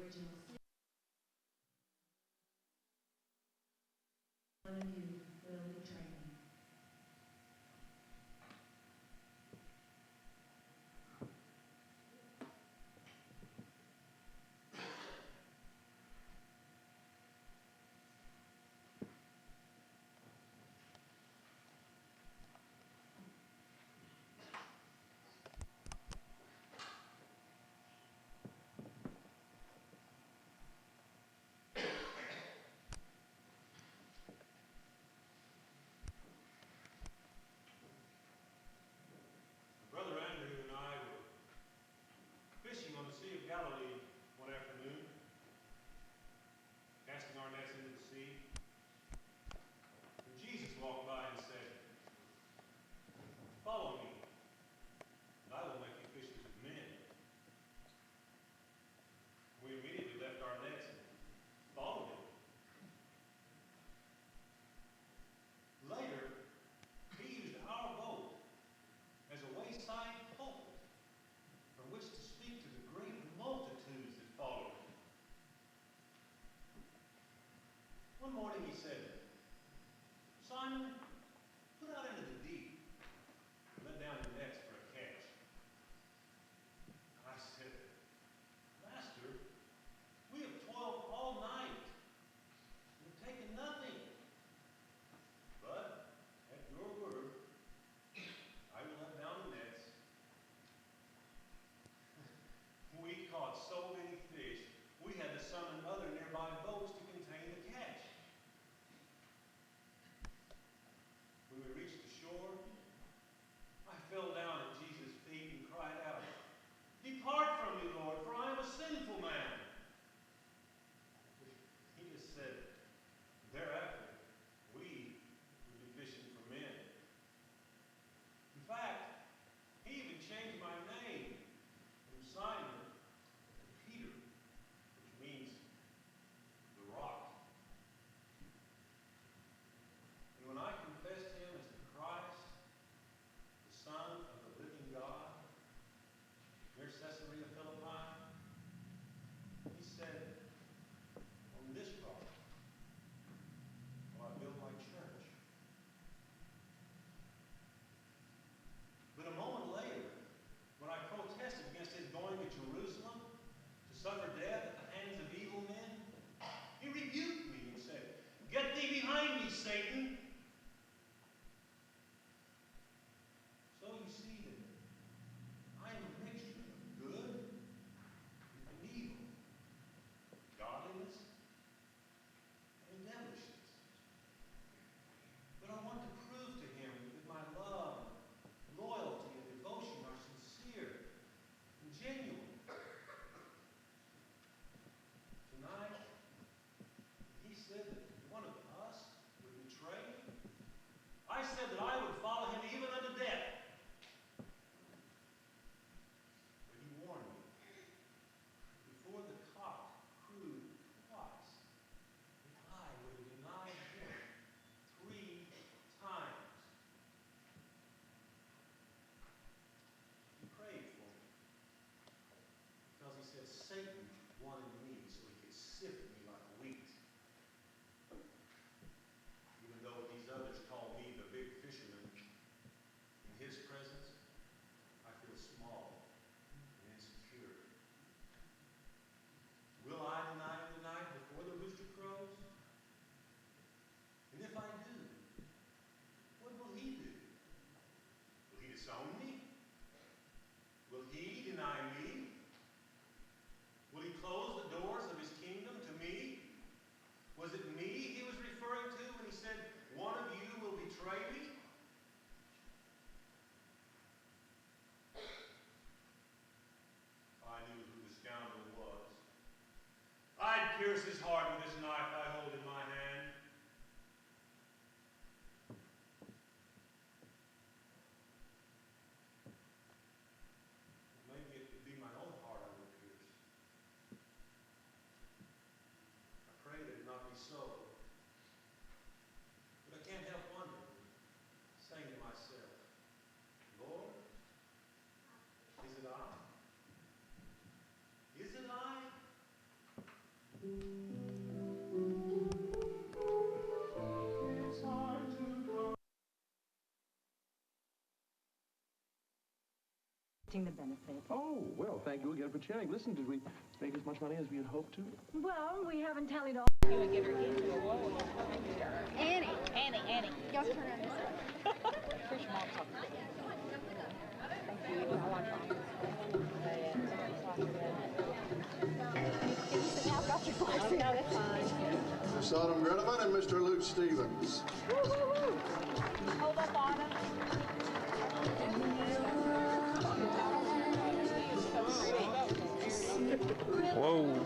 original sin. One of you will betray me. Brother Andrew and I were fishing on the Sea of Galilee one afternoon, casting our nets into the sea. And Jesus walked by and said, "Follow me, and I will make you fishers of men." We immediately left our nets and followed him. Later, he used our boat as a wayside pulpit from which to speak to the great multitudes that followed him. One morning he said, "Simon, put out into the deep and let down your nets for a catch." I said, "Master, we have toiled all night and have taken nothing. But at your word, I will let down the nets." We caught so many fish, we had to summon other nearby boats to contain the catch. When we reached the shore, I fell down at Jesus' feet and cried out, "Depart from me, Lord, for I am a sinful man." He just said, "Thereafter, we will be fishing for men." In fact, he even changed my name from Simon to Peter, which means the rock. And when I confessed him as the Christ, the Son of the living God, near Caesarea Philippi, he said, "On this rock will I build my church." But a moment later, when I protested against his going to Jerusalem to suffer death at the hands of evil men, he rebuked me and said, "Get thee behind me, Satan." So you see that I am a mixture of good and evil, godliness and devilishness. But I want to prove to him that my love, loyalty, and devotion are sincere and genuine. Tonight, he said that one of us would betray him. I said that I would follow him even unto death. But he warned me, before the cock crowed twice, that I would have denied him 3 times. He prayed for me because he said Satan wanted me so he could sift me like wheat. Even though these others call me the big fisherman, in his presence, I feel small and insecure. Will I deny him tonight before the rooster crows? And if I do, what will he do? Will he disown me? Will he deny me? Will he close the doors of his kingdom to me? The benefit. Oh, well, thank you again for checking. Listen, did we make as much money as we had hoped to? Well, we haven't tallied all. Annie. Y'all turn around this way. Here's your mom's talking. Thank you. I want I've got your glasses. No, that's fine. Miss Autumn Greneman and Mr. Luke Stevens. Woo-hoo-hoo. Hold up, Autumn. Whoa.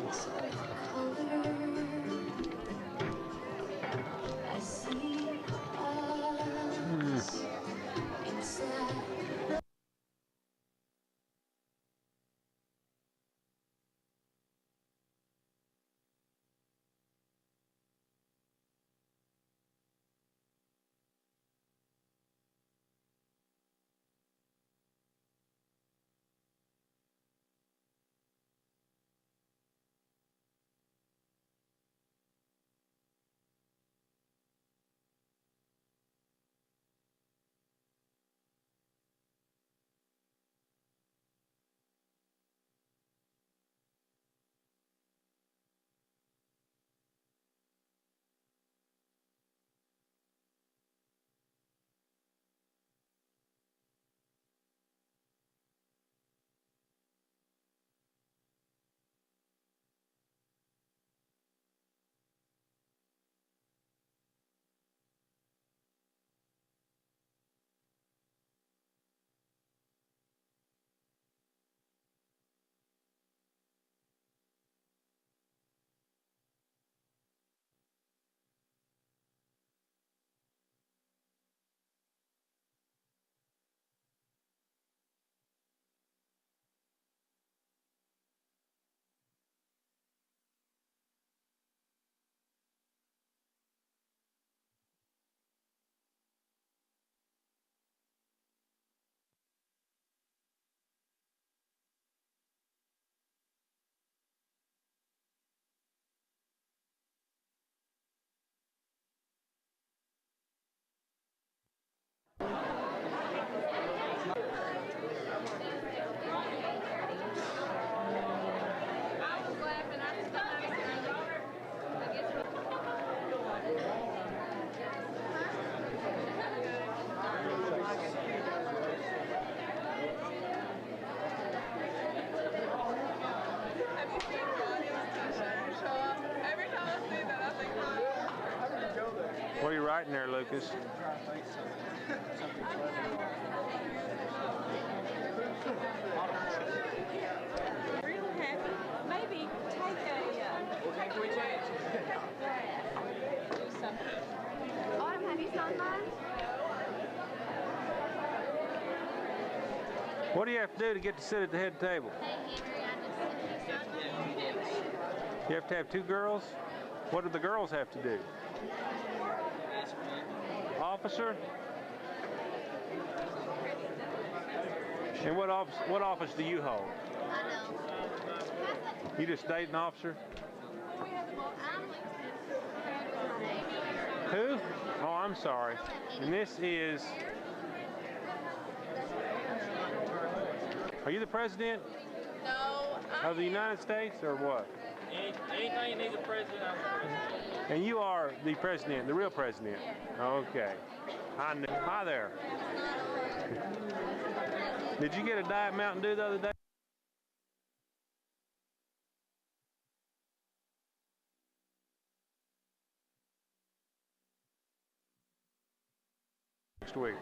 What are you writing there, Lucas? Real happy. Maybe take a do something. Autumn, have you signed mine? What do you have to do to get to sit at the head table? Hey, Henry, I just sent you signed mine. You have to have two girls? What do the girls have to do? Officer? And what office do you hold? I know. You just date an officer? I'm Who? Oh, I'm sorry. And this is... Are you the president? No. Of the United States or what? Anything you need a president, I'm the president. And you are the president, the real president? Okay. I knew. Hi there. Did you get a Diet Mountain Dew the other day? Next week.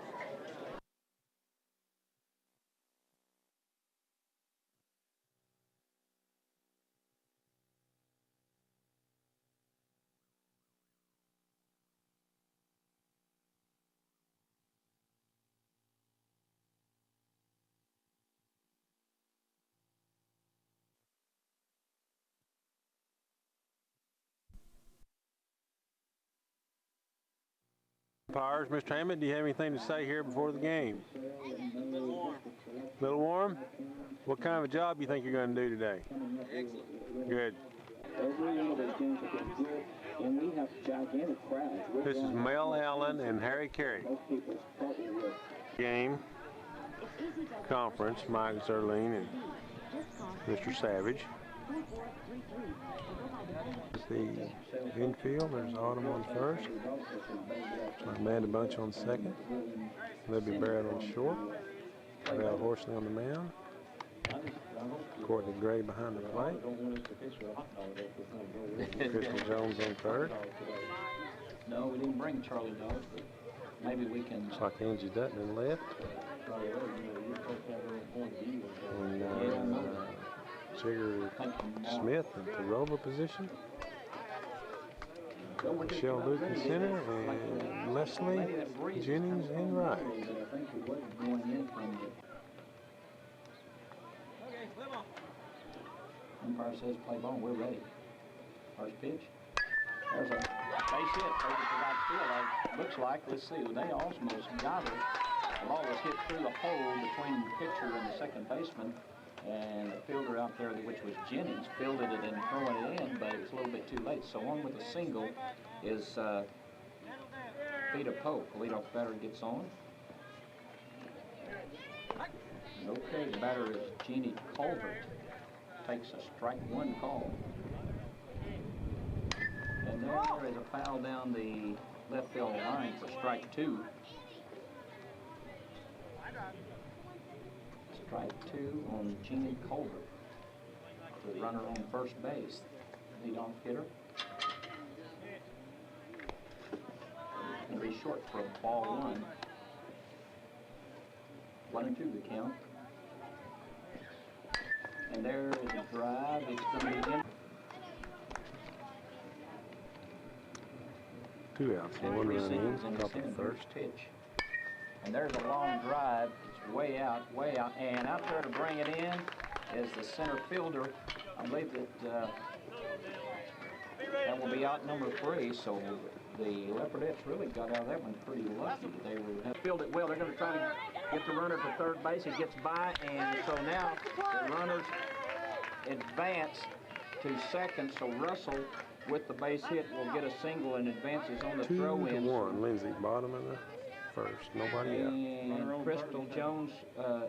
Powers, Mr. Hammond, do you have anything to say here before the game? A little warm. A little warm? What kind of a job do you think you're going to do today? Excellent. Good. Every one of those games have been good, and we have gigantic crowds. This is Mel Allen and Harry Carey. Most people start with Game. It's easy to conference, Mike Zerline and Mr. Savage. The infield, there's Autumn on first, Amanda Bunch on second, Libby Barrett on short, Val Horsley on the mound, Courtney Gray behind the plate, Crystal Jones on third. No, we didn't bring Charlie Dog, but maybe we can. Looks like Angie Dutton in left. And Jigger Smith in the rover position. Michelle Luke in center and Leslie Jennings in right. Umpire says play ball, we're ready. First pitch. There's a base hit over to right field. Looks like, let's see, they almost got it. The ball was hit through the hole between the pitcher and the second baseman. And the fielder out there, which was Jennings, fielded it and throwing it in, but it was a little bit too late. So on with a single is Vita Pope. Leadoff batter gets on. Okay, the batter is Jeannie Culvert. Takes a strike one call. And there is a foul down the left field line for strike two. Strike two on Jeannie Culver. The runner on first base. Leadoff hitter. Going to be short for a ball one. 1-2 the count. And there is a drive. It's going to be in. 2 outs, and 1 run in, top of the first. Pitch. And there's a long drive. It's way out, and out there to bring it in is the center fielder. I believe that that will be out number 3. So the Leopardettes really got out of that one pretty lucky. They were fielded well. They're going to try to get the runner to third base. He gets by, and so now the runners advance to second. So Russell, with the base hit, will get a single and advances on the throw-in. 2-1, Lindsay, bottom of the first, nobody out. And Crystal Jones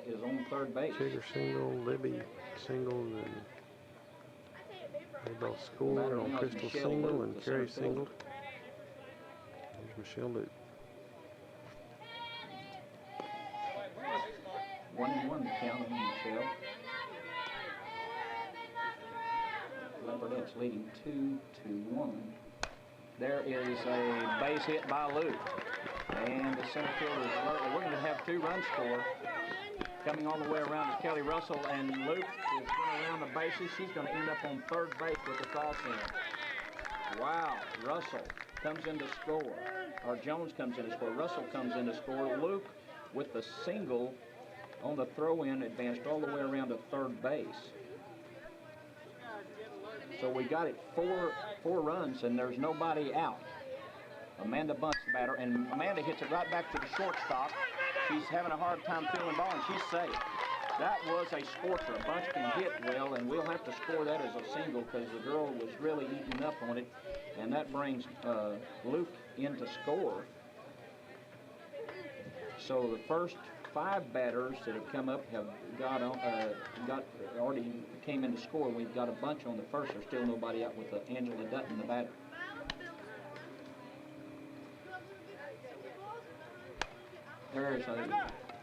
is on third base. Jigger single, Libby single, and they both scored on Crystal single and Carrie singled. There's Michelle Luke. 1-1 the count on Michelle. Leopardettes leading 2-1. There is a base hit by Luke. And the center fielder is alert. We're going to have 2 runs scored. Coming all the way around is Kelly Russell, and Luke is going around the bases. She's going to end up on third base with the toss in. Wow, Russell comes in to score. Or Jones comes in to score. Russell comes in to score. Luke with the single on the throw-in advanced all the way around to third base. So we got it 4 runs, and there's nobody out. Amanda Bunch, the batter, and Amanda hits it right back to the shortstop. She's having a hard time feeling ball, and she's safe. That was a scorcher. Bunch can hit well, and we'll have to score that as a single because the girl was really eating up on it, and that brings Luke in to score. So the first 5 batters that have come up have already came in to score. We've got a bunch on the first. There's still nobody out with Angela Dutton, the batter.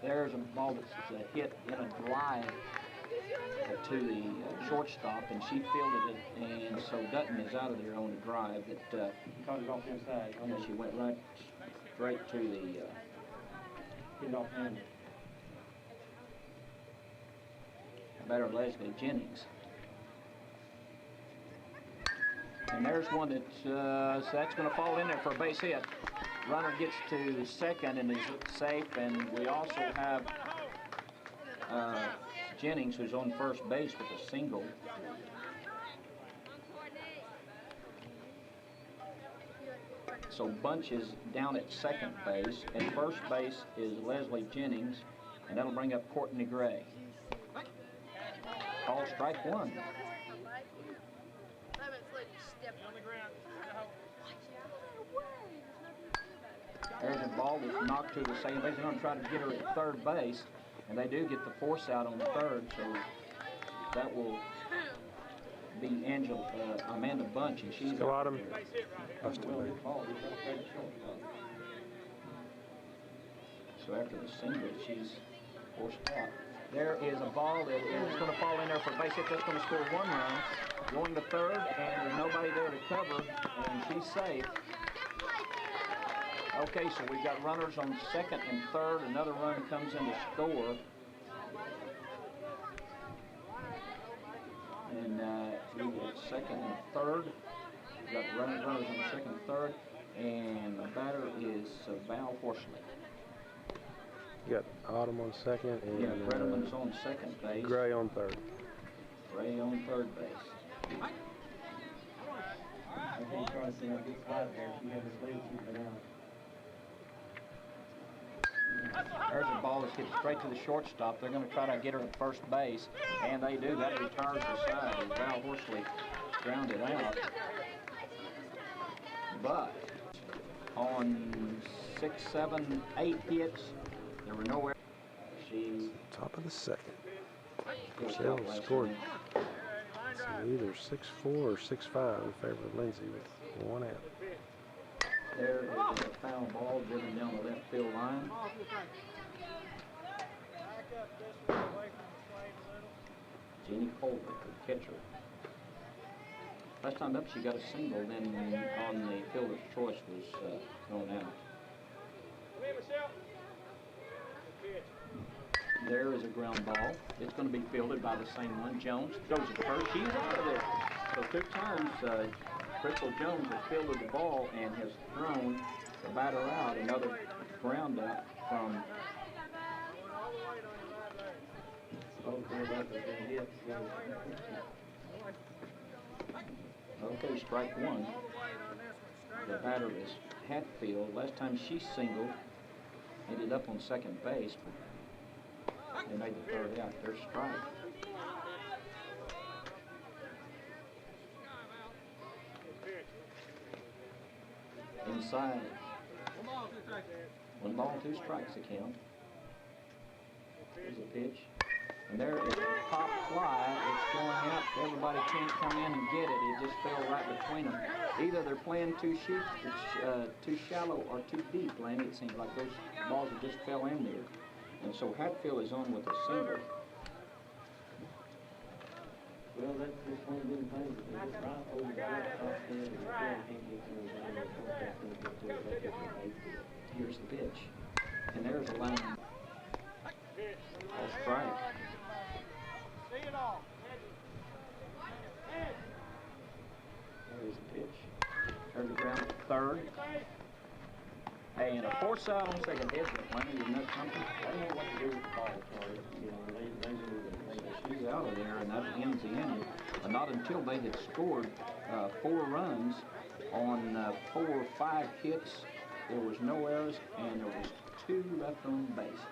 There's a ball that's a hit in a drive to the shortstop, and she fielded it, and so Dutton is out of there on the drive. That Caught it off the inside. she went right straight to the Hit it off-handed. batter Leslie Jennings. And there's one that's going to fall in there for a base hit. Runner gets to second and is safe, and we also have Jennings, who's on first base with a single. So Bunch is down at second base, and first base is Leslie Jennings, and that'll bring up Courtney Gray. Call strike 1. There's a ball that's knocked to the second base. They're going to try to get her at third base, And they do get the force out on the third, so that will be Amanda Bunch, and she's Go out Autumn. there. Busted Well, me. they called it right there, shortstop. So after the single, she's forced out. There is a ball that is going to fall in there for a base hit. That's going to score 1 run. Going to third, and there's nobody there to cover, and she's safe. Okay, so we've got runners on second and third. Another run comes in to score. And we've got second and third. We've got runners on second and third. And the batter is Val Horsley. You got Autumn on second and Yeah, Brenneman's on second base. Gray on third. Gray on third base. There's a ball that's hit straight to the shortstop. They're going to try to get her to first base, and they do. That returns her side as Val Horsley grounded out. But on 6, 7, 8 hits, there were no errors. She Top of the second. was Michelle out last scored inning. either 6-4 or 6-5 in favor of Lindsay with 1 out. There is a foul ball driven down the left field line. Jeannie Colbert, the catcher. Last time up, she got a single, then on the fielder's choice was thrown out. There is a ground ball. It's going to be fielded by the same one. Jones goes to first. She's out of there. So 2 times, Crystal Jones has fielded the ball and has thrown the batter out. Another ground out from. Okay, strike 1. The batter is Hatfield. Last time she singled, ended up on second base, but they made the third out. There's strike. Inside. 1 ball, 2 strikes the count. There's a pitch. And there is a pop fly. It's going out. Everybody can't come in and get it. It just fell right between them. Either they're playing too shallow or too deep, Blaine. It seems like those balls that just fell in there. And so Hatfield is on with a single. Well, that's just one of them things. It's right over the top there. Here's the pitch. And there's a line. All strike. There's the pitch. There's the ground to third. Hey, and a force out on second base. Isn't that something? I don't know what to do with the ball, Charlie. You know, she's out of there, and that ends the inning. But not until they had scored 4 runs on 4 or 5 hits. There was no errors, and there was 2 left on base.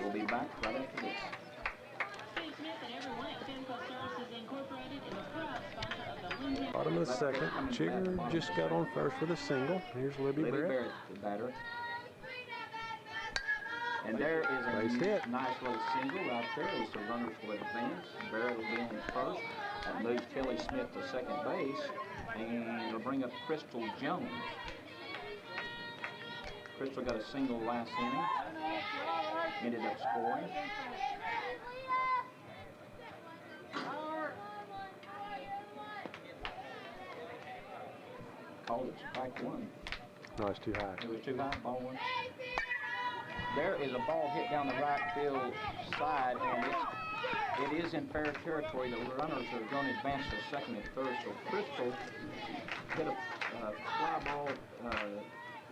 We'll be back right after this. Bottom of the second. Chigger just got on first with a single. Here's Libby Barrett. The batter. And there is a Nice hit. nice little single out there as the runners will advance. Barrett will be on first. That moves Kelly Smith to second base. And it'll bring up Crystal Jones. Crystal got a single last inning. Ended up scoring. Called it strike 1. No, it's too high. It was too high, ball 1. There is a ball hit down the right field side, and it is in fair territory. The runners are going to advance to second and third. So Crystal hit a fly ball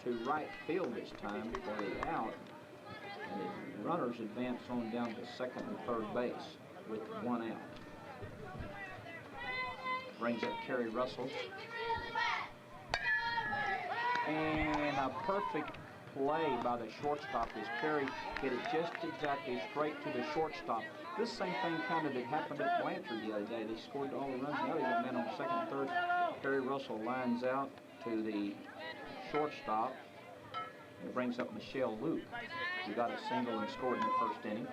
to right field this time for the out, and the runners advance on down to second and third base with 1 out. Brings up Kerry Russell. And a perfect play by the shortstop as Kerry hit it just exactly straight to the shortstop. This same thing kind of happened at Blanchard the other day. They scored all the runs. Now they got men on second and third. Kerry Russell lines out to the shortstop. It brings up Michelle Luke, who got a single and scored in the first inning.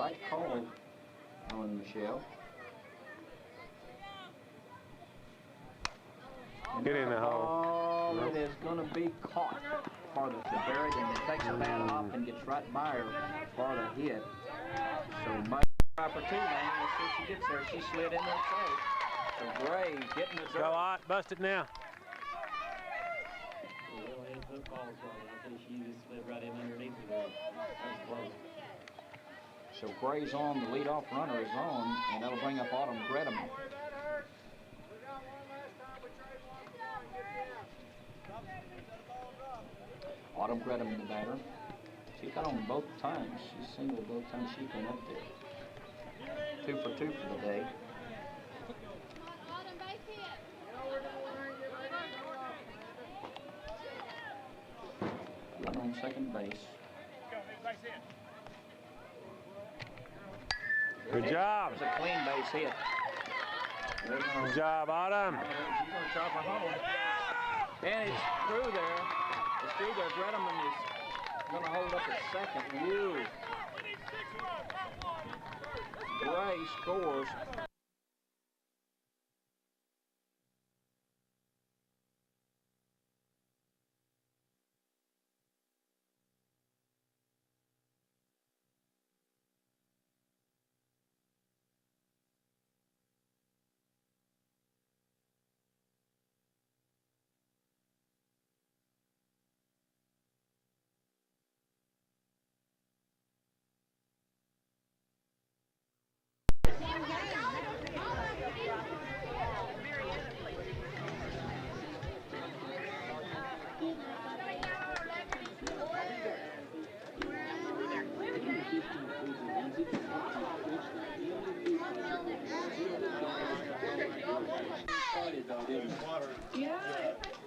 strike called on Michelle. Get in the hole. Oh, it is going to be caught for the Barrett, and it takes a bad hop and gets right by her for the hit. So much for two, man. Let's see if she gets there. She slid in there safe. So Gray getting the Go out, bust it now. So Gray's on, the leadoff runner is on, and that'll bring up Autumn Gretham. Autumn Gretham, the batter. She got on both times. She singled both times she came up there. 2 for 2 for the day. Runner on second base. Good job. It's a clean base hit. Good job, Autumn. She's going to chop her home. And it's through there. It's through there. Gretaman is going to hold up at second. Woo. Gray scores.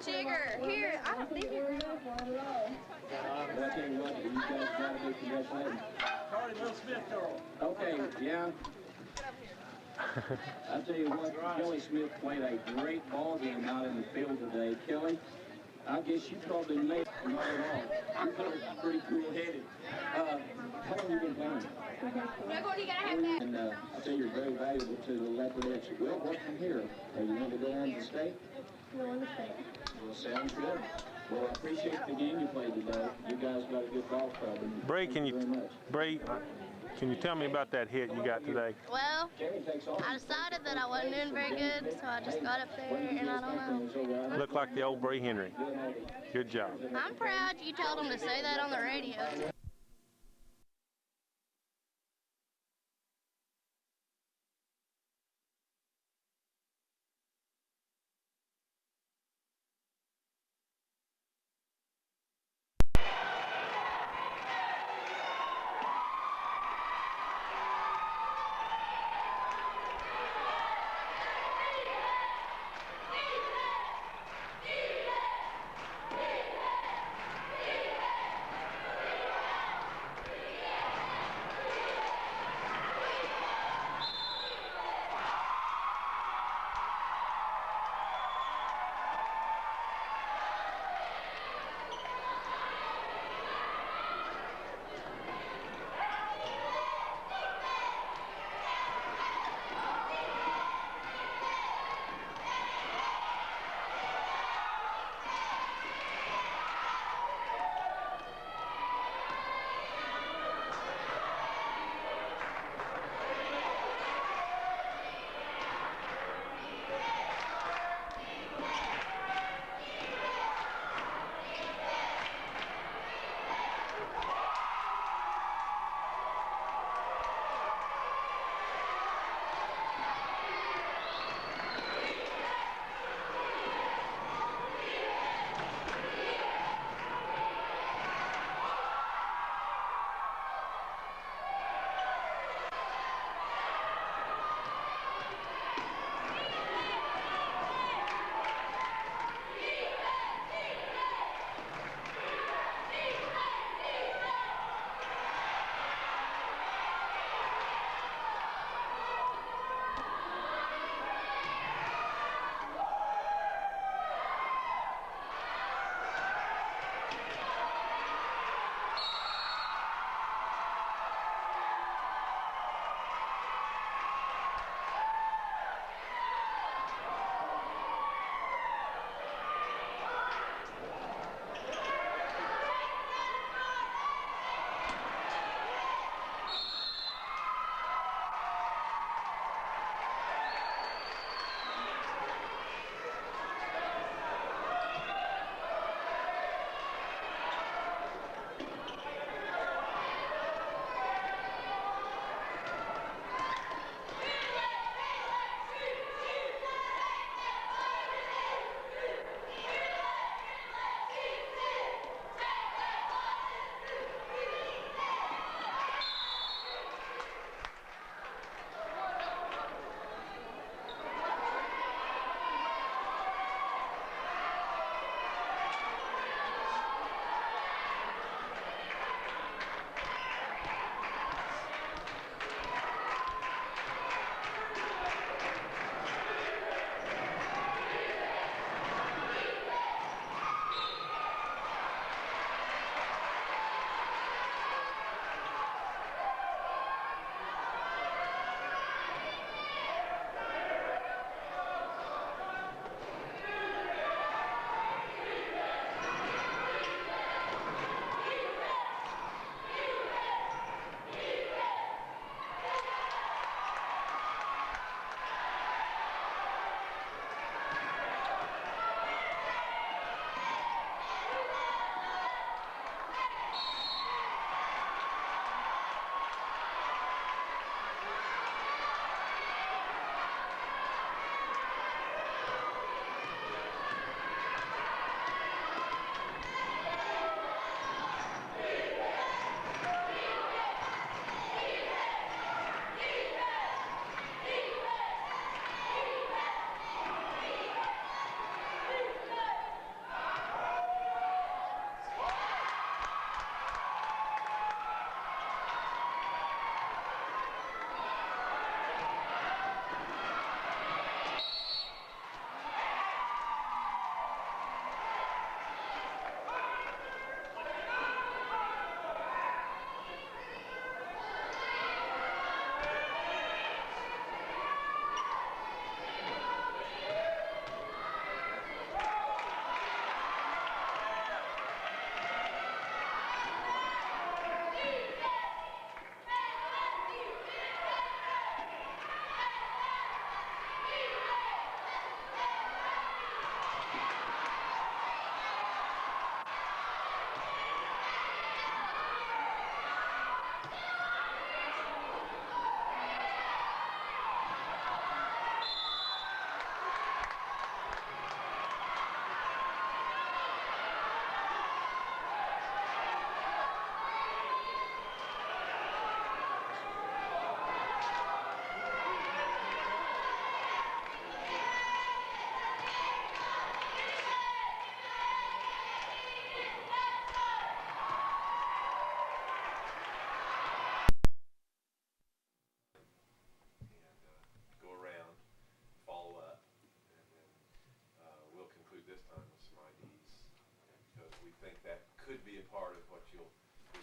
Jigger, here, I don't think you're Okay, yeah. I'll tell you what, Kelly Smith played a great ball game out in the field today. Kelly, I guess you probably made it not at all. You're pretty cool-headed. How long have you been playing? And I'll tell you, you're very valuable to the Leopards. Well, what from here? Are you going to go on to state? No one to say. Well, sounds good. Well, I appreciate the game you played today. You guys got a good ball club. And Bree, thank you very much. can you tell me about that hit you got today? Well, I decided that I wasn't doing very good, so I just got up there, and I don't know. Looked like the old Bree Henry. Good job. I'm proud you told him to say that on the radio.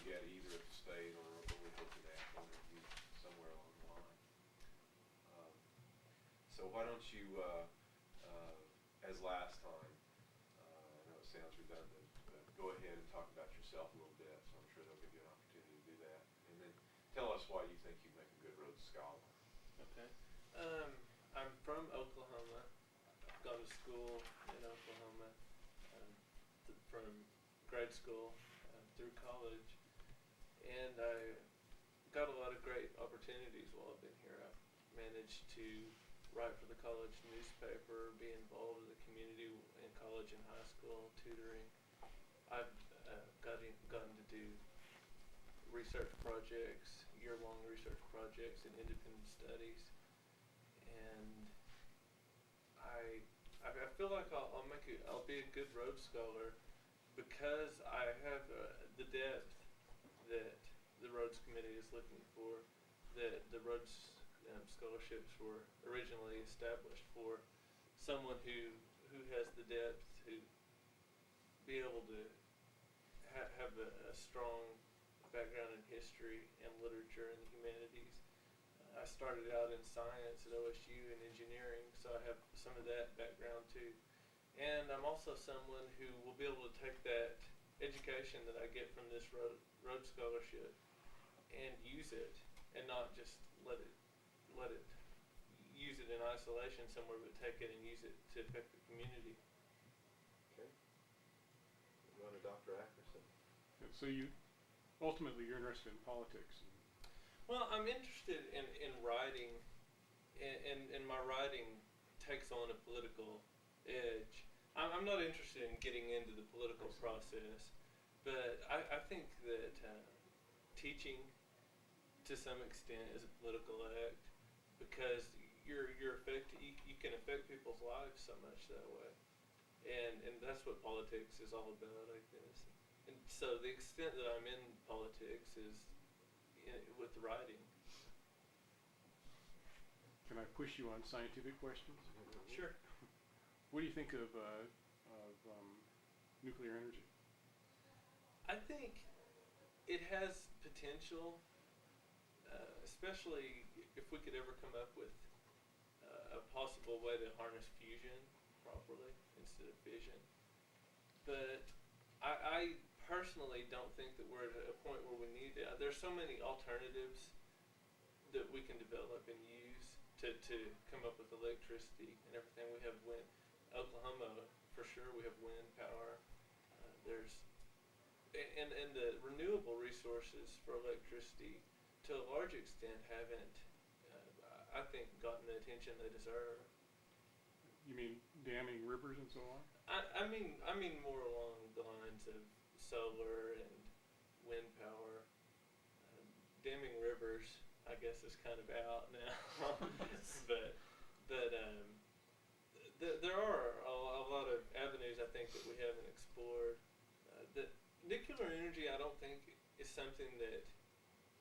yet, either at the state or with the national interview somewhere along the line. So why don't you, as last time, I know it sounds redundant, but go ahead and talk about yourself a little bit, so I'm sure they'll give you an opportunity to do that. And then tell us why you think you make a good Rhodes Scholar. Okay. I'm from Oklahoma. I've gone to school in Oklahoma, from grade school through college, and I got a lot of great opportunities while I've been here. I've managed to write for the college newspaper, be involved in the community in college and high school, tutoring. I've gotten to do research projects, year-long research projects in independent studies, and I feel like I'll be a good Rhodes Scholar because I have the depth that the Rhodes Committee is looking for, that the Rhodes scholarships were originally established for. Someone who has the depth to be able to have a strong background in history and literature and the humanities. I started out in science at OSU and engineering, so I have some of that background too. And I'm also someone who will be able to take that education that I get from this Rhodes Scholarship and use it, and not just let it use it in isolation somewhere, but take it and use it to affect the community. Okay. Go on to Dr. Ackerson. So ultimately you're interested in politics. Well, I'm interested in writing, and my writing takes on a political edge. I'm not interested in getting into the political process, but I think that teaching to some extent is a political act, because you can affect people's lives so much that way, and that's what politics is all about, I guess. And so the extent that I'm in politics is with writing. Can I push you on scientific questions? Sure. What do you think of nuclear energy? I think it has potential, especially if we could ever come up with a possible way to harness fusion properly instead of fission. But I personally don't think that we're at a point where we need it. There's so many alternatives that we can develop and use to come up with electricity and everything. We have wind. Oklahoma, for sure, we have wind power. And the renewable resources for electricity, to a large extent, haven't, I think, gotten the attention they deserve. You mean damming rivers and so on? I mean more along the lines of solar and wind power. Damming rivers, I guess, is kind of out now. but there are a lot of avenues, I think, that we haven't explored. The nuclear energy, I don't think, is something that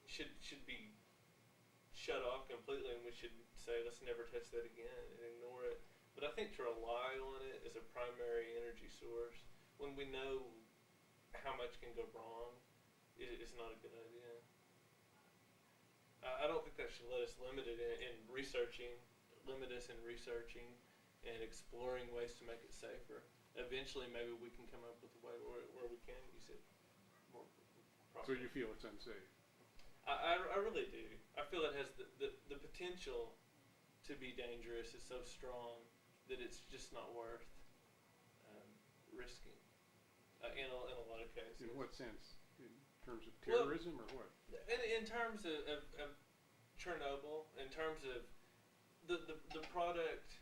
should be shut off completely, and we should say, let's never touch that again and ignore it. But I think to rely on it as a primary energy source when we know how much can go wrong is not a good idea. I don't think that should let us limit us in researching and exploring ways to make it safer. Eventually, maybe we can come up with a way where we can use it more properly. So you feel it's unsafe? I really do. I feel it has the potential to be dangerous is so strong that it's just not worth risking in a lot of cases. In what sense? In terms of terrorism, or what? In terms of Chernobyl, in terms of the product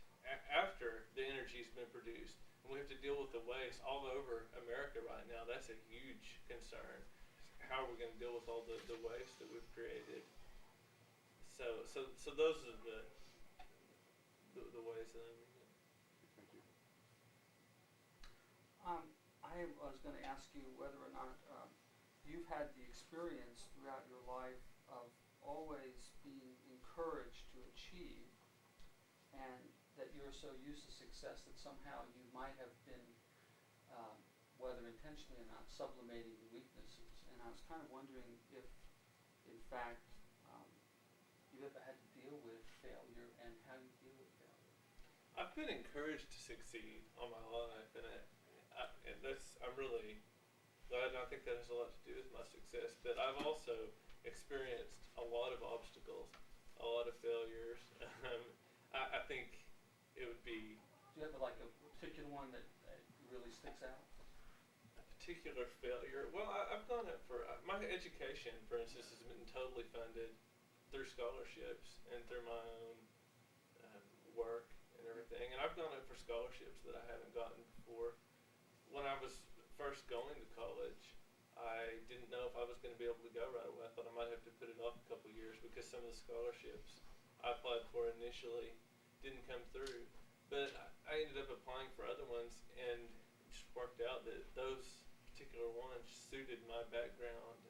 after the energy's been produced, and we have to deal with the waste all over America right now. That's a huge concern. How are we going to deal with all the waste that we've created? So those are the ways that I'm in it. Thank you. I was going to ask you whether or not you've had the experience throughout your life of always being encouraged to achieve, and that you're so used to success that somehow you might have been, whether intentionally or not, sublimating the weaknesses, and and I was kind of wondering if, in fact, you ever had to deal with failure and how you deal with failure. I've been encouraged to succeed all my life, and I'm really glad, and I think that has a lot to do with my success. But I've also experienced a lot of obstacles, a lot of failures. I think it would be Do you have like a particular one that really sticks out? a particular failure. Well, I've gone up for my education, for instance, has been totally funded through scholarships and through my own work and everything. And I've gone up for scholarships that I haven't gotten before. When I was first going to college, I didn't know if I was going to be able to go right away. I thought I might have to put it off a couple of years because some of the scholarships I applied for initially didn't come through. But I ended up applying for other ones, and it just worked out that those particular ones suited my background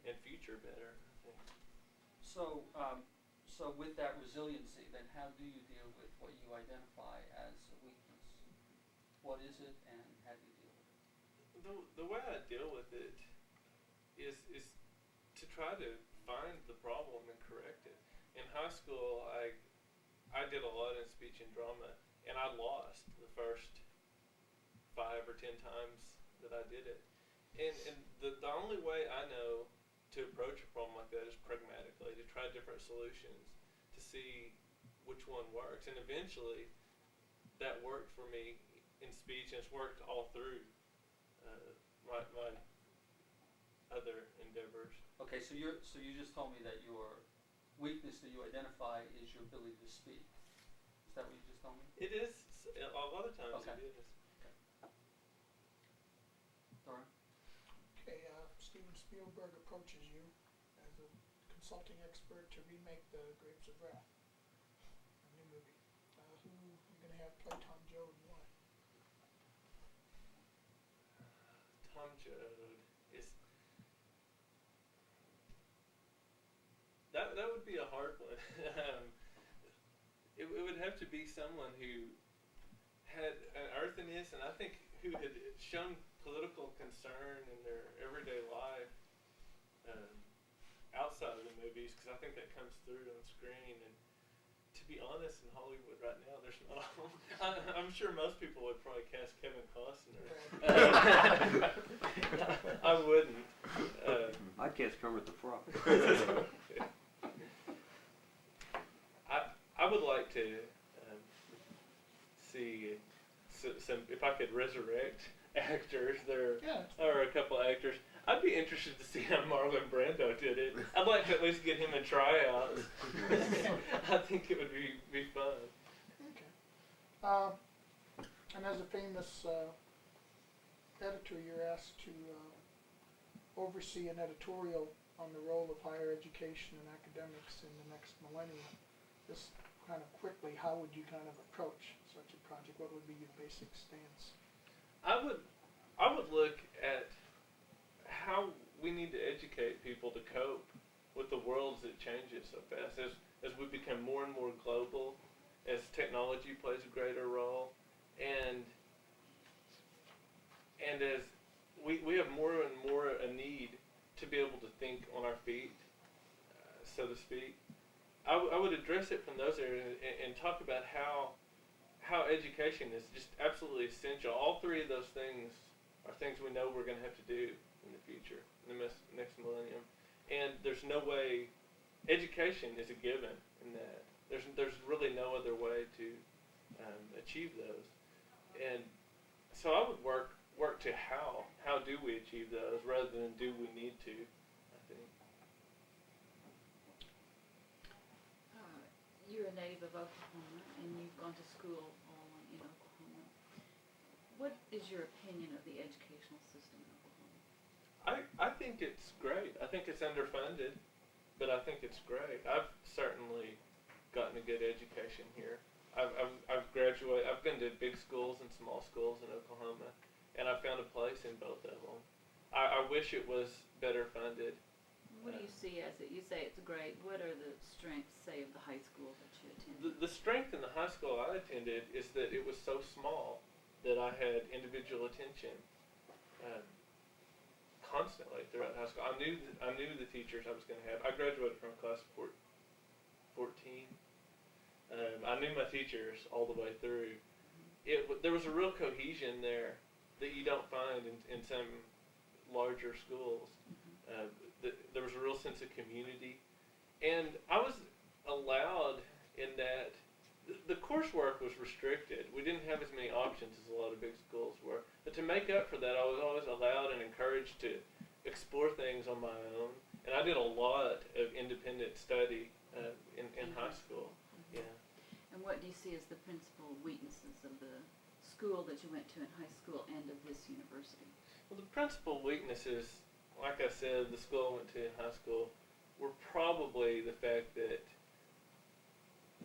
and future better, I think. So, so with that resiliency, then how do you deal with what you identify as a weakness? What is it, and how do you deal with it? The way I deal with it is to try to find the problem and correct it. In high school, I did a lot in speech and drama, and I lost the first 5 or 10 times that I did it. And the only way I know to approach a problem like that is pragmatically, to try different solutions, to see which one works. And eventually, that worked for me in speech, and it's worked all through my other endeavors. Okay, so you just told me that your weakness that you identify is your ability to speak. Is that what you just told me? It is, a lot of times Okay. it is. Doran? Okay, Steven Spielberg approaches you as a consulting expert to remake The Grapes of Wrath, a new movie. Who you're going to have play Tom Joad and why? Tom Joad is that would be a hard one. It would have to be someone who had an earthiness, and I think who had shown political concern in their everyday life outside of the movies, because I think that comes through on screen. And to be honest, in Hollywood right now, there's not. I'm sure most people would probably cast Kevin Costner. I wouldn't. I'd cast Kermit the Frog. I would like to see some, if I could resurrect actors. There are a couple actors. I'd be interested to see how Marlon Brando did it. I'd like to at least get him in tryouts. I think it would be fun. Okay. And as a famous editor, you're asked to oversee an editorial on the role of higher education and academics in the next millennium. Just kind of quickly, how would you kind of approach such a project? What would be your basic stance? I would look at how we need to educate people to cope with the world as it changes so fast. As we become more and more global, as technology plays a greater role, and as we have more and more a need to be able to think on our feet, so to speak. I would address it from those areas and talk about how education is just absolutely essential. All three of those things are things we know we're going to have to do in the future, in the next millennium. And there's no way, education is a given in that. There's really no other way to achieve those. And so I would work to how do we achieve those rather than do we need to, I think. You're a native of Oklahoma, and you've gone to school all in Oklahoma. What is your opinion of the educational system in Oklahoma? I think it's great. I think it's underfunded, but I think it's great. I've certainly gotten a good education here. I've graduated. I've been to big schools and small schools in Oklahoma, and I found a place in both of them. I wish it was better funded. What do you see as it? You say it's great. What are the strengths, say, of the high school that you attended? The strength in the high school I attended is that it was so small that I had individual attention. constantly throughout high school. I knew the teachers I was going to have. I graduated from class of 14. I knew my teachers all the way through. There was a real cohesion there that you don't find in some larger schools. There was a real sense of community, and I was allowed in that. The coursework was restricted. We didn't have as many options as a lot of big schools were. But to make up for that, I was always allowed and encouraged to explore things on my own. And I did a lot of independent study in high school. Yeah. And what do you see as the principal weaknesses of the school that you went to in high school and of this university? Well, the principal weaknesses, like I said, the school I went to in high school, were probably the fact that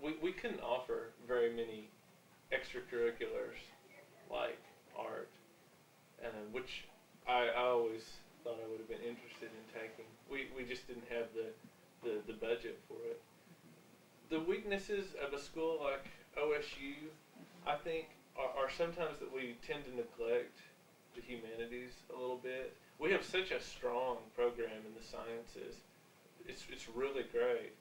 we couldn't offer very many extracurriculars like art, which I always thought I would have been interested in taking. We just didn't have the budget for it. The weaknesses of a school like OSU, I think, are sometimes that we tend to neglect the humanities a little bit. We have such a strong program in the sciences. It's really great.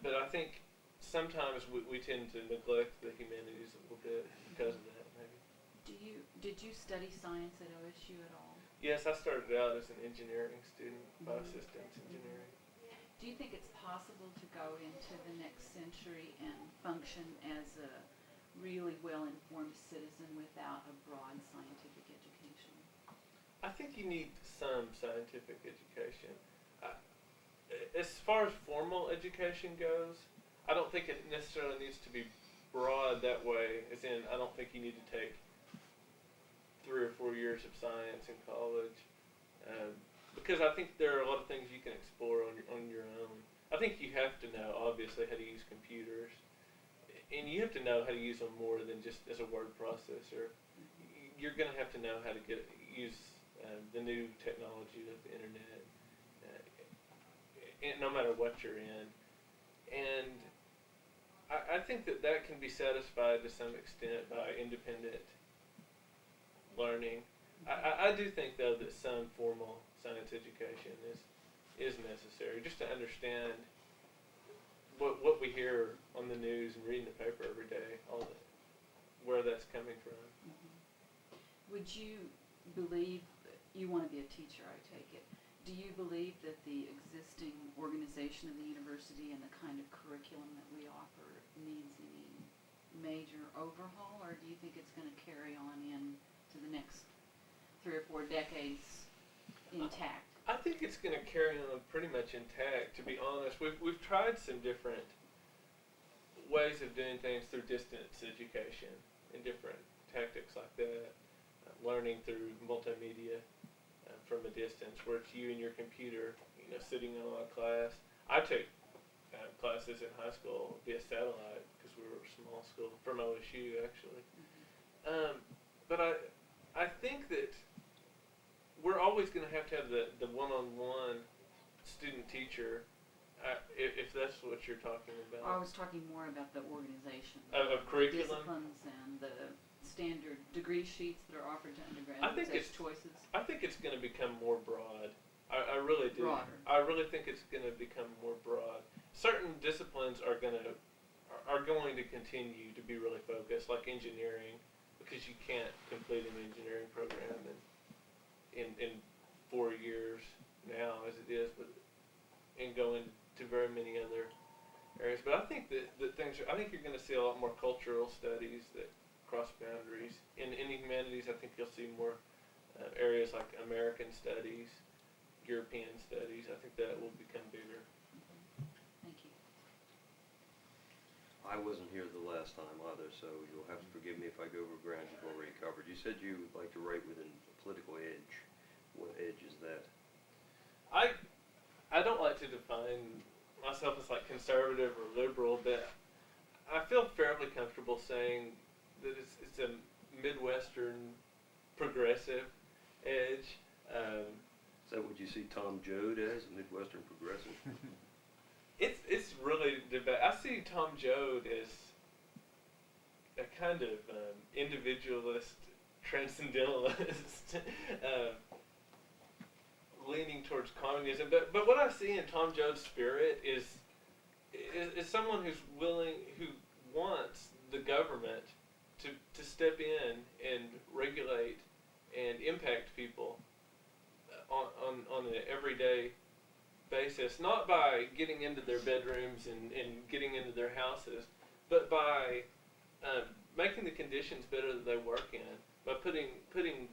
But I think sometimes we tend to neglect the humanities a little bit because of that, maybe. Did you study science at OSU at all? Yes, I started out as an engineering student, biosystems engineering. Do you think it's possible to go into the next century and function as a really well-informed citizen without a broad scientific education? I think you need some scientific education. As far as formal education goes, I don't think it necessarily needs to be broad that way, as in I don't think you need to take 3 or 4 years of science in college, because I think there are a lot of things you can explore on your own. I think you have to know, obviously, how to use computers, and you have to know how to use them more than just as a word processor. You're going to have to know how to use the new technology of the internet, and no matter what you're in. And I think that can be satisfied to some extent by independent learning. I do think, though, that some formal science education is necessary, just to understand what we hear on the news and reading the paper every day, where that's coming from. Would you believe, you want to be a teacher, I take it, do you believe that the existing organization of the university and the kind of curriculum that we offer needs any major overhaul, or do you think it's going to carry on into the next 3 or 4 decades intact? I think it's going to carry on pretty much intact, to be honest. We've tried some different ways of doing things through distance education and different tactics like that, learning through multimedia from a distance, where it's you and your computer, sitting in a class. I took classes in high school via satellite because we were a small school, from OSU actually. But I think that we're always going to have the one-on-one student-teacher, if that's what you're talking about. I was talking more about the organization of curriculum, disciplines, and the standard degree sheets that are offered to undergraduates as choices. I think it's going to become more broad. I really do. Broader. I really think it's going to become more broad. Certain disciplines are going to continue to be really focused, like engineering, because you can't complete an engineering program in 4 years now as it is, and go into very many other areas. But I think that I think you're going to see a lot more cultural studies that cross boundaries. In the humanities, I think you'll see more areas like American studies, European studies. I think that will become bigger. Thank you. I wasn't here the last time either, so you'll have to forgive me if I go over ground you've already covered. You said you like to write within a political edge. What edge is that? I don't like to define myself as like conservative or liberal, but I feel fairly comfortable saying that it's a Midwestern progressive edge. Is that what you see Tom Joad as, a Midwestern progressive? It's really debate. I see Tom Joad as a kind of individualist, transcendentalist. leaning towards communism, but what I see in Tom Joad's spirit is someone who's willing, who wants the government to step in and regulate and impact people on an everyday basis, not by getting into their bedrooms and getting into their houses, but by making the conditions better that they work in, by putting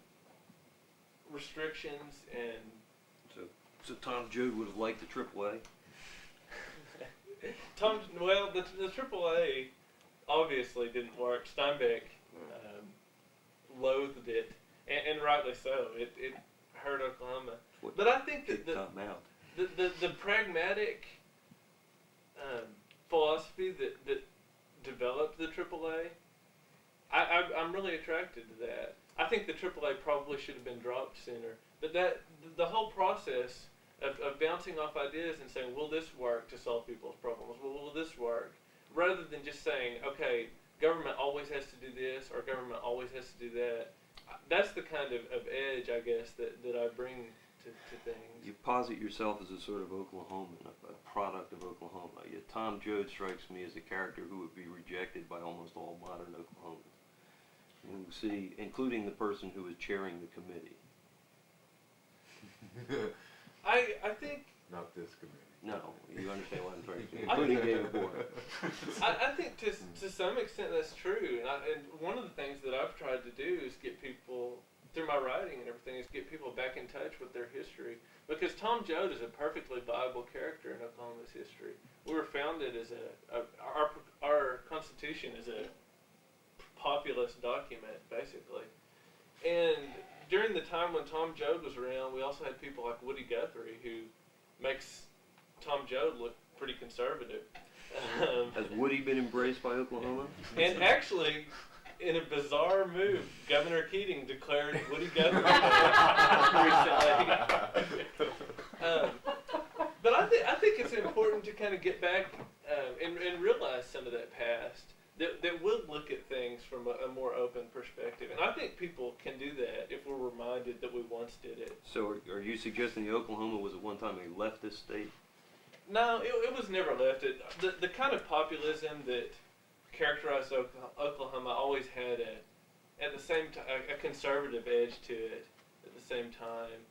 restrictions and... So Tom Joad would have liked the AAA? The AAA obviously didn't work. Steinbeck loathed it, and rightly so. It hurt Oklahoma. But I think that the pragmatic philosophy that developed the AAA, I'm really attracted to that. I think the AAA probably should have been dropped sooner. But the whole process of bouncing off ideas and saying, will this work to solve people's problems? Will this work? Rather than just saying, okay, government always has to do this or government always has to do that. That's the kind of edge, I guess, that I bring to things. You posit yourself as a sort of Oklahoman, a product of Oklahoma. Yet Tom Joad strikes me as a character who would be rejected by almost all modern Oklahomans. You see, including the person who is chairing the committee. I think... Not this committee. No, you understand what I'm trying to say, including David Boyle. I think to some extent that's true, and one of the things that I've tried to do is get people, through my writing and everything, is get people back in touch with their history, because Tom Joad is a perfectly viable character in Oklahoma's history. We were founded as our Constitution is a populist document, basically, and during the time when Tom Joad was around, we also had people like Woody Guthrie, who makes Tom Joad look pretty conservative. Has Woody been embraced by Oklahoma? And actually, in a bizarre move, Governor Keating declared Woody Guthrie recently. But I think it's important to kind of get back and realize some of that past that would look at things from a more open perspective. And I think people can do that if we're reminded that we once did it. So are you suggesting that Oklahoma was at one time a leftist state? No, it was never left. The kind of populism that characterized Oklahoma always had at the same time a conservative edge to it. At the same time,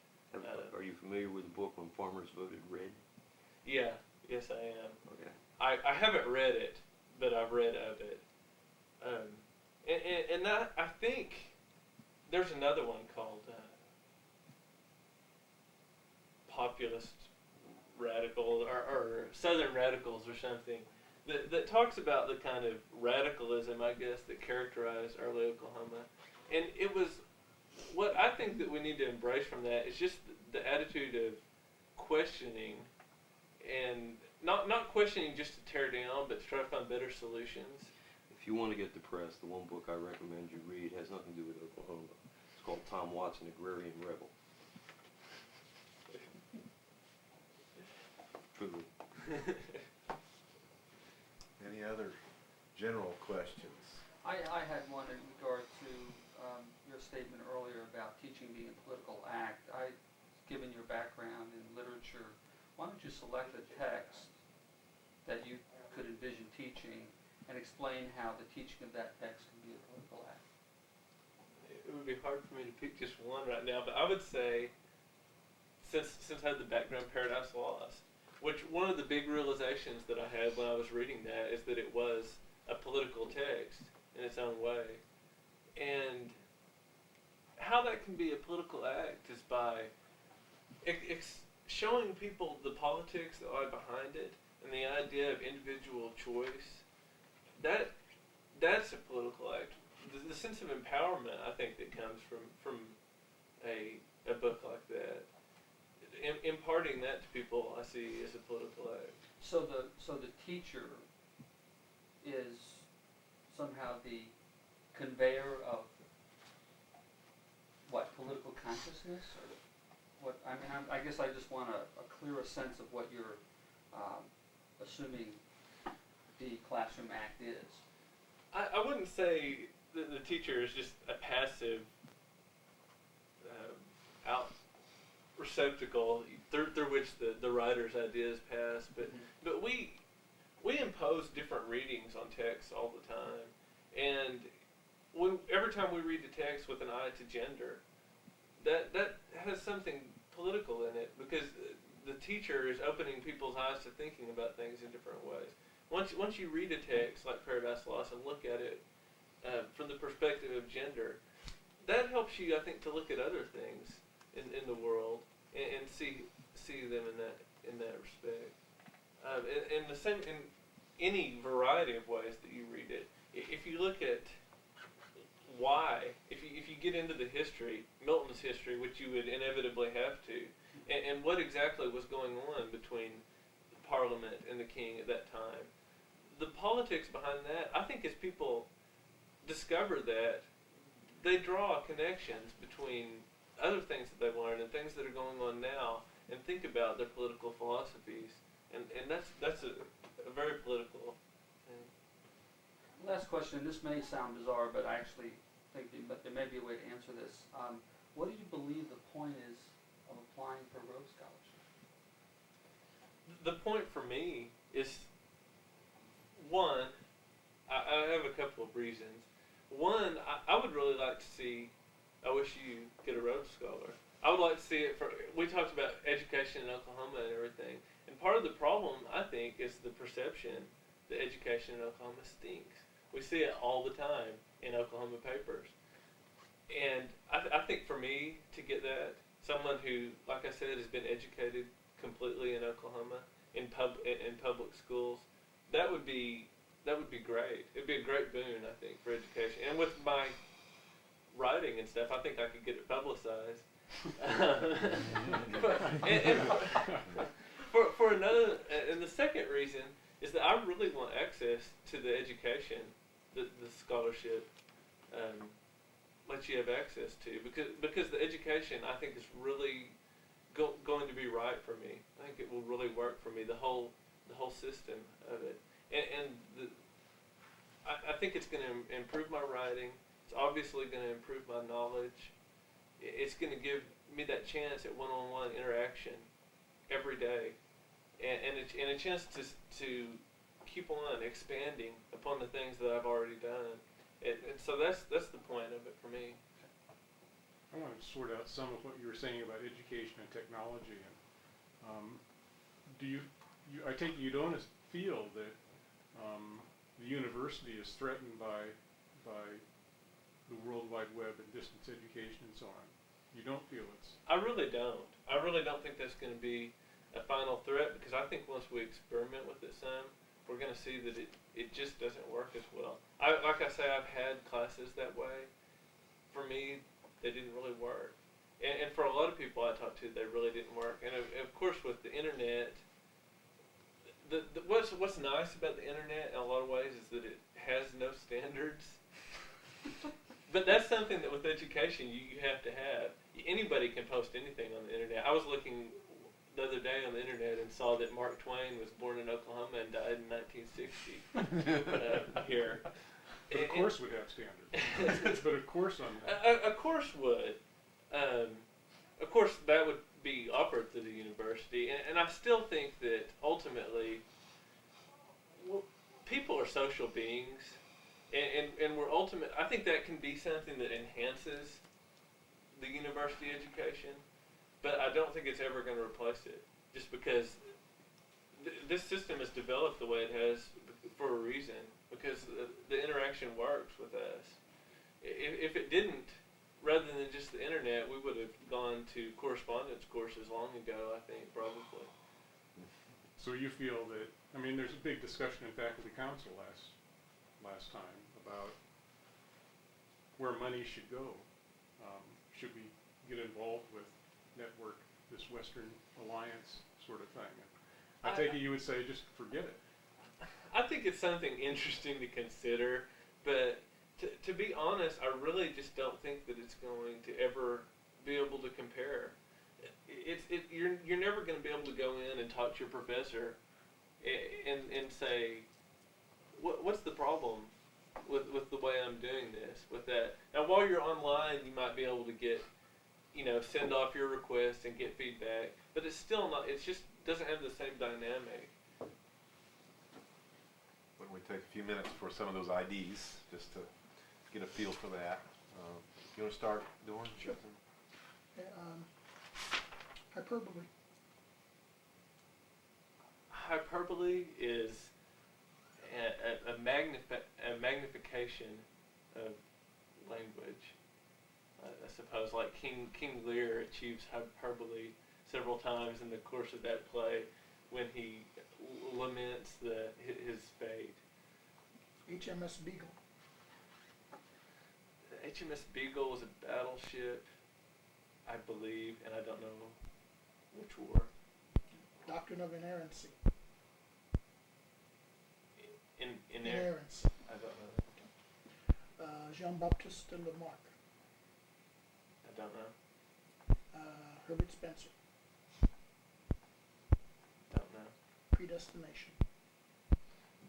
are you familiar with the book When Farmers Voted Red? Yeah, yes I am. Okay. I haven't read it, but I've read of it. And I think there's another one called Populist Radical or Southern Radicals or something that talks about the kind of radicalism, I guess, that characterized early Oklahoma. And it was what I think that we need to embrace from that is just the attitude of questioning, and not questioning just to tear down, but to try to find better solutions. If you want to get depressed, the one book I recommend you read has nothing to do with Oklahoma. It's called Tom Watson, Agrarian Rebel. Truly. Any other general questions? I had one in regard to your statement earlier about teaching being a political act. Given your background in literature, why don't you select a text that you could envision teaching and explain how the teaching of that text can be a political act? It would be hard for me to pick just one right now, but I would say, since I had the background Paradise Lost, which one of the big realizations that I had when I was reading that is that it was a political text in its own way. And how that can be a political act is by showing people the politics that lie behind it and the idea of individual choice. That's a political act. The sense of empowerment, I think, that comes from a book like that. Imparting that to people, I see as a political act. So the teacher is somehow the conveyor of what, political consciousness, or what? I mean, I guess I just want a clearer sense of what you're assuming the classroom act is. I wouldn't say that the teacher is just a passive receptacle through which the writer's ideas pass, but we impose different readings on text all the time, and every time we read the text with an eye to gender, that has something political in it, because the teacher is opening people's eyes to thinking about things in different ways. Once you read a text like Paradise Lost and look at it from the perspective of gender, that helps you, I think, to look at other things in the world and see them in that respect. And the same in any variety of ways that you read it. If you look at why, if you get into the history, Milton's history, which you would inevitably have to, and what exactly was going on between the Parliament and the king at that time, the politics behind that, I think as people discover that, they draw connections between other things that they've learned and things that are going on now, and think about their political philosophies, and that's a very political thing. Last question. This may sound bizarre, but I actually think there may be a way to answer this. What do you believe the point is of applying for Rhodes Scholarship? The point for me is, one, I have a couple of reasons. One, I would really like to see OSU get a Rhodes Scholar. I would like to see it we talked about education in Oklahoma and everything, and part of the problem, I think, is the perception that education in Oklahoma stinks. We see it all the time in Oklahoma papers. And I think for me to get that, someone who, like I said, has been educated completely in Oklahoma, in public schools, that would be great. It'd be a great boon, I think, for education. And with my writing and stuff, I think I could get it publicized. For another, and the second reason is that I really want access to the education that the scholarship lets you have access to, because the education, I think, is really going to be right for me. I think it will really work for me, the whole system of it. And I think it's going to improve my writing. It's obviously going to improve my knowledge. It's going to give me that chance at one-on-one interaction every day, and a chance to keep on expanding upon the things that I've already done. And so that's the point of it for me. I want to sort out some of what you were saying about education and technology. And I take it you don't feel that the university is threatened by the World Wide Web and distance education and so on. You don't feel it's... I really don't. I really don't think that's going to be a final threat, because I think once we experiment with it some, we're going to see that it just doesn't work as well. Like I say, I've had classes that way. For me, they didn't really work. And for a lot of people I talked to, they really didn't work. And of course, with the internet, what's nice about the internet in a lot of ways is that it has no standards. But that's something that with education you have to have. Anybody can post anything on the internet. I was looking the other day on the internet and saw that Mark Twain was born in Oklahoma and died in 1960 here. But of course we'd have standards. But of course a course would. Of course that would be offered through the university, and I still think that ultimately people are social beings, and we're I think that can be something that enhances the university education, but I don't think it's ever going to replace it, just because this system is developed the way it has for a reason, because the interaction works with us. If it didn't, rather than just the internet, we would have gone to correspondence courses long ago, I think, probably. So you feel that, I mean, there's a big discussion in faculty council last time about where money should go. Should we get involved with network, this Western Alliance sort of thing? I take it you would say just forget it. I think it's something interesting to consider, but to be honest, I really just don't think that it's going to ever be able to compare. You're never going to be able to go in and talk to your professor and say, what's the problem with the way I'm doing this, with that. Now, while you're online, you might be able to get send off your request and get feedback, but it's still not, it just doesn't have the same dynamic. Why don't we take a few minutes for some of those IDs, just to get a feel for that. You want to start, Dorn? Sure. Hyperbole. Hyperbole is a magnification of language. I suppose, like King Lear achieves hyperbole several times in the course of that play when he laments his fate. HMS Beagle. HMS Beagle was a battleship, I believe, and I don't know which war. Doctrine of inerrancy. Inerrancy. I don't know. Jean-Baptiste Lamarck. I don't know. Herbert Spencer. Don't know. Predestination.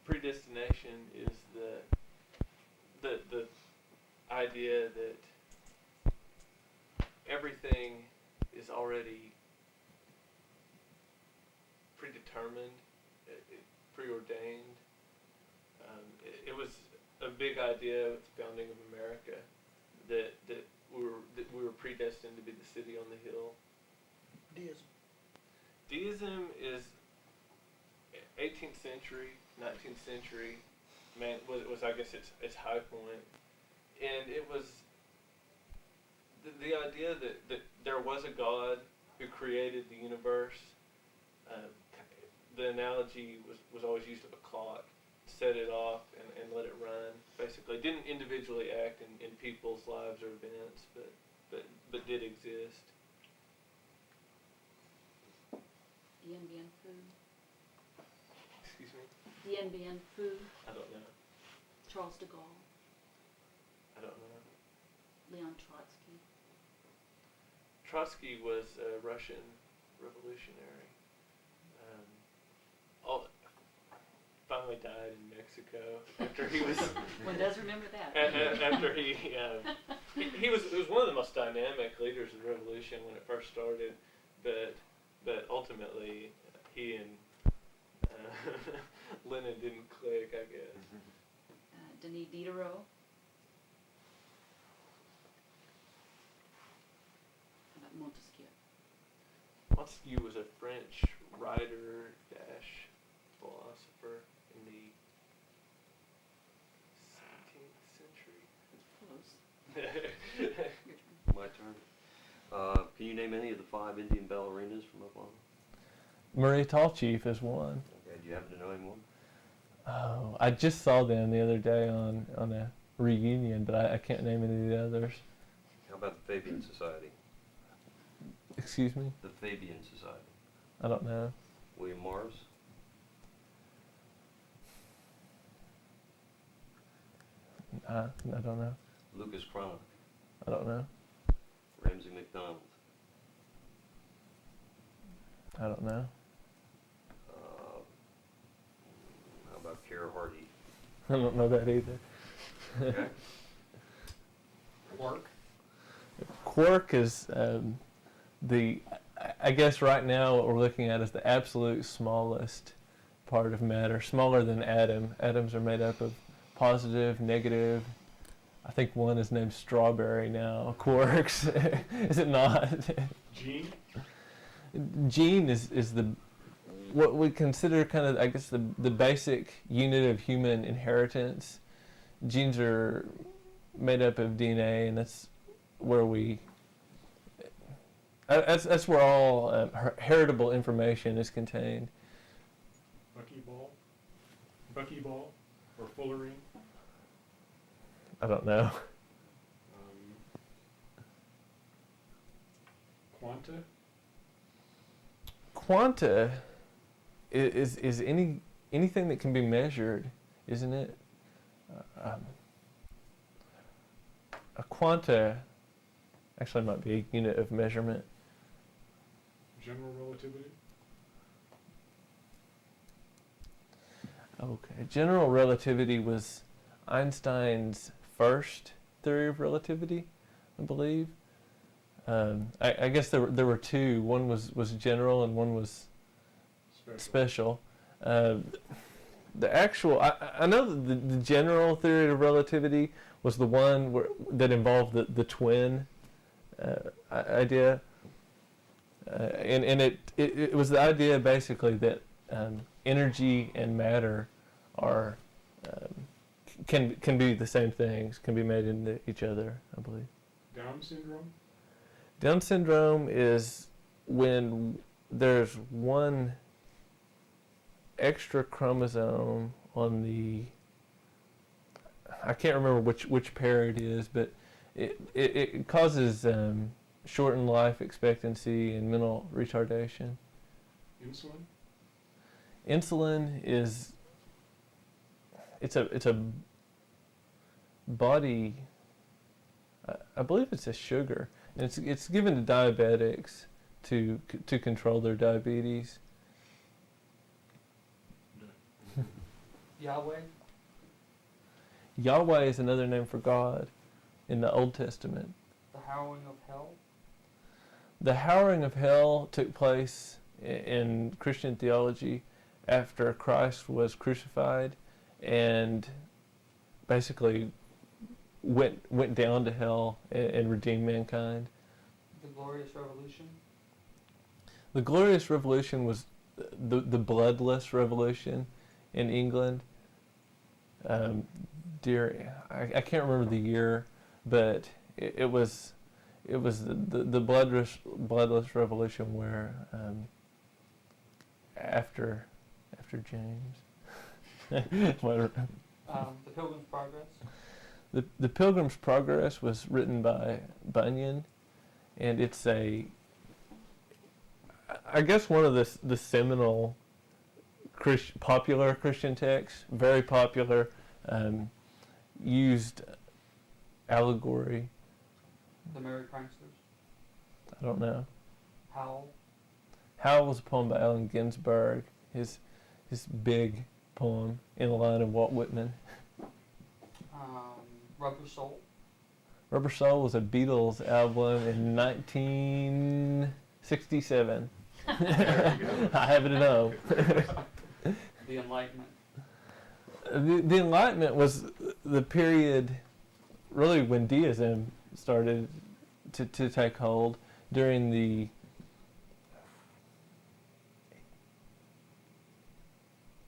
Predestination is the idea that everything is already predetermined, preordained. It was a big idea with the founding of America that we were predestined to be the city on the hill. Deism. Deism is 18th century, 19th century, was I guess its high point, and it was the idea that there was a God who created the universe. The analogy was always used of a clock. Set it off and let it run. Basically, didn't individually act in people's lives or events, but did exist. Dien Bien Phu. Excuse me? Dien Bien Phu. I don't know. Charles de Gaulle. I don't know. Leon Trotsky. Trotsky was a Russian revolutionary. Finally died in Mexico after he was. One does remember that. After he was one of the most dynamic leaders of the revolution when it first started, but ultimately he and Lenin didn't click, I guess. Denis Diderot. How about Montesquieu? Montesquieu was a French writer / philosopher in the 17th century. Close. My turn. Can you name any of the 5 Indian ballerinas from Oklahoma? Marie Tallchief is one. Okay, do you happen to know anyone? Oh, I just saw them the other day on a reunion, but I can't name any of the others. How about the Fabian Society? Excuse me? The Fabian Society. I don't know. William Morris? I don't know. Lucas Cranach? I don't know. Ramsey MacDonald? I don't know. How about Kara Hardy? I don't know that either. Okay. Quark. Quark is I guess right now what we're looking at is the absolute smallest part of matter, smaller than atom. Atoms are made up of positive, negative. I think one is named Strawberry now. Quarks, is it not? Gene? Gene is what we consider kind of, I guess, the basic unit of human inheritance. Genes are made up of DNA, and that's where that's where all heritable information is contained. Buckyball, or fullerene? I don't know. Quanta? Quanta is anything that can be measured, isn't it? A quanta actually might be a unit of measurement. General relativity? Okay, general relativity was Einstein's first theory of relativity, I believe. I guess there were two. One was general and one was special. The actual, I know that the general theory of relativity was the one that involved the twin idea, and it was the idea basically that energy and matter are can be the same things, can be made into each other, I believe. Down syndrome? Down syndrome is when there's one extra chromosome on the, I can't remember which pair it is, but it causes shortened life expectancy and mental retardation. Insulin? Insulin is, it's a body, I believe it's a sugar, and it's given to diabetics to control their diabetes. Yahweh? Yahweh is another name for God in the Old Testament. The howling of hell? The howling of hell took place in Christian theology after Christ was crucified and basically went down to hell and redeemed mankind. The Glorious Revolution? The Glorious Revolution was the bloodless revolution in England. I can't remember the year, but it was the bloodless revolution where after James. Whatever. The Pilgrim's Progress? The Pilgrim's Progress was written by Bunyan, and it's I guess one of the seminal popular Christian texts, very popular, used allegory. The Merry Pranksters? I don't know. Howl? Howl was a poem by Allen Ginsberg, his big poem in the line of Walt Whitman. Rubber Soul? Rubber Soul was a Beatles album in 1967. I happen to know. The Enlightenment? The Enlightenment was the period, really, when deism started to take hold during the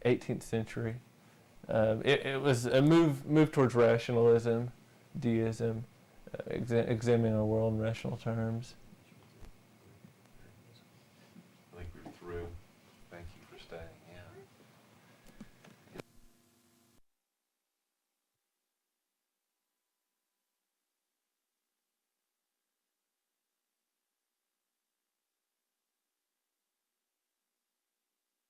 '18th century. It was a move towards rationalism, deism, examining our world in rational terms.